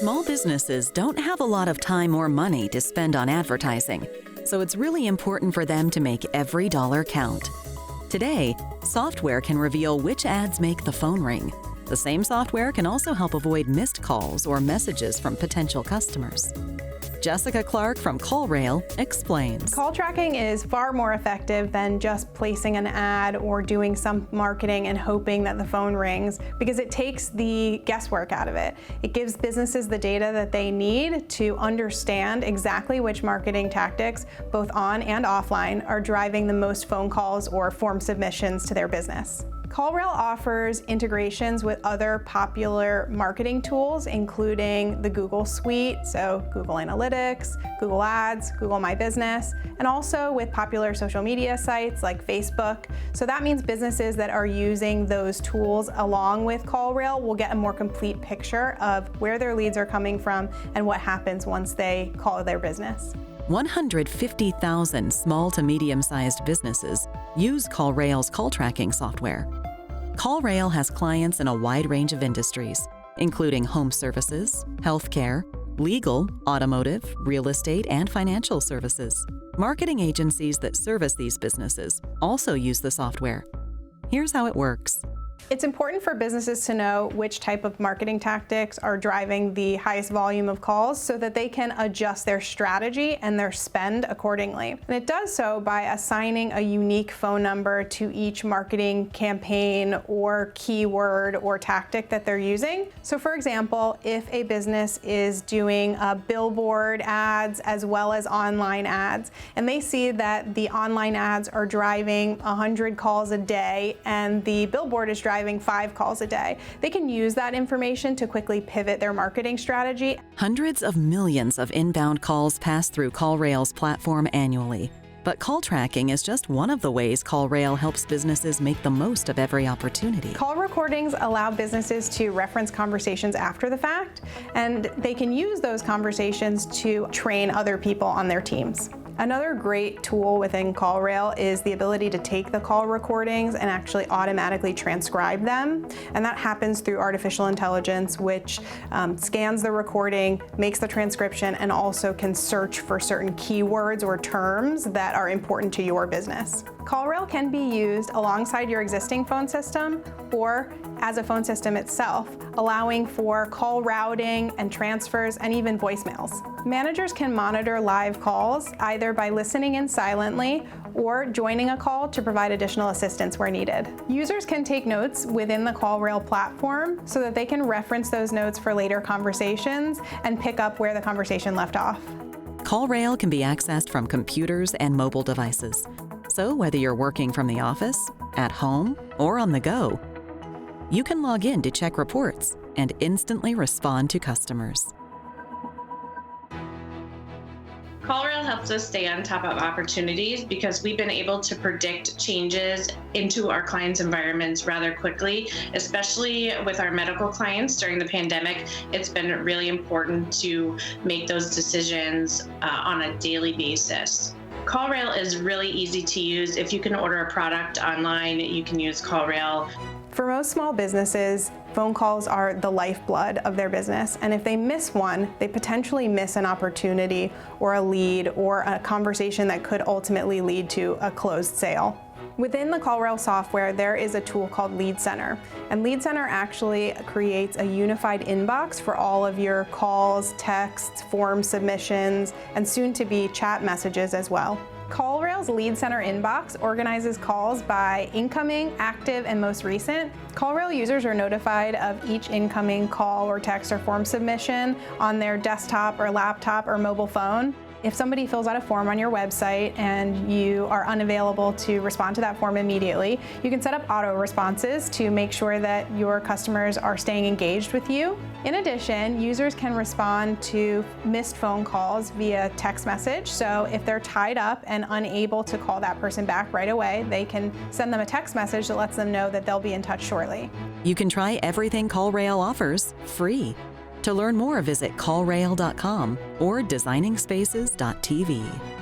Small businesses don't have a lot of time or money to spend on advertising, so it's really important for them to make every dollar count. Today, software can reveal which ads make the phone ring. The same software can also help avoid missed calls or messages from potential customers. Jessica Clarke from CallRail explains. Call tracking is far more effective than just placing an ad or doing some marketing and hoping that the phone rings, because it takes the guesswork out of it. It gives businesses the data that they need to understand exactly which marketing tactics, both on and offline, are driving the most phone calls or form submissions to their business. CallRail offers integrations with other popular marketing tools, including the Google Suite, so Google Analytics, Google Ads, Google My Business, and also with popular social media sites like Facebook. So that means businesses that are using those tools along with CallRail will get a more complete picture of where their leads are coming from and what happens once they call their business. 150,000 small to medium-sized businesses use CallRail's call tracking software. CallRail has clients in a wide range of industries, including home services, healthcare, legal, automotive, real estate, and financial services. Marketing agencies that service these businesses also use the software. Here's how it works. It's important for businesses to know which type of marketing tactics are driving the highest volume of calls so that they can adjust their strategy and their spend accordingly. And it does so by assigning a unique phone number to each marketing campaign or keyword or tactic that they're using. So for example, if a business is doing billboard ads as well as online ads, and they see that the online ads are driving 100 calls a day and the billboard is driving 5 calls a day, they can use that information to quickly pivot their marketing strategy. Hundreds of millions of inbound calls pass through CallRail's platform annually. But call tracking is just one of the ways CallRail helps businesses make the most of every opportunity. Call recordings allow businesses to reference conversations after the fact, and they can use those conversations to train other people on their teams. Another great tool within CallRail is the ability to take the call recordings and actually automatically transcribe them. And that happens through artificial intelligence, which scans the recording, makes the transcription, and also can search for certain keywords or terms that are important to your business. CallRail can be used alongside your existing phone system or as a phone system itself, allowing for call routing and transfers and even voicemails. Managers can monitor live calls either by listening in silently or joining a call to provide additional assistance where needed. Users can take notes within the CallRail platform so that they can reference those notes for later conversations and pick up where the conversation left off. CallRail can be accessed from computers and mobile devices. So whether you're working from the office, at home, or on the go, you can log in to check reports and instantly respond to customers. CallRail helps us stay on top of opportunities because we've been able to predict changes into our clients' environments rather quickly, especially with our medical clients during the pandemic. It's been really important to make those decisions on a daily basis. CallRail is really easy to use. If you can order a product online, you can use CallRail. For most small businesses, phone calls are the lifeblood of their business, and if they miss one, they potentially miss an opportunity or a lead or a conversation that could ultimately lead to a closed sale. Within the CallRail software, there is a tool called Lead Center, and Lead Center actually creates a unified inbox for all of your calls, texts, form submissions, and soon-to-be chat messages as well. CallRail's Lead Center inbox organizes calls by incoming, active, and most recent. CallRail users are notified of each incoming call or text or form submission on their desktop or laptop or mobile phone. If somebody fills out a form on your website and you are unavailable to respond to that form immediately, you can set up auto responses to make sure that your customers are staying engaged with you. In addition, users can respond to missed phone calls via text message. So if they're tied up and unable to call that person back right away, they can send them a text message that lets them know that they'll be in touch shortly. You can try everything CallRail offers free. To learn more, visit callrail.com or designingspaces.tv.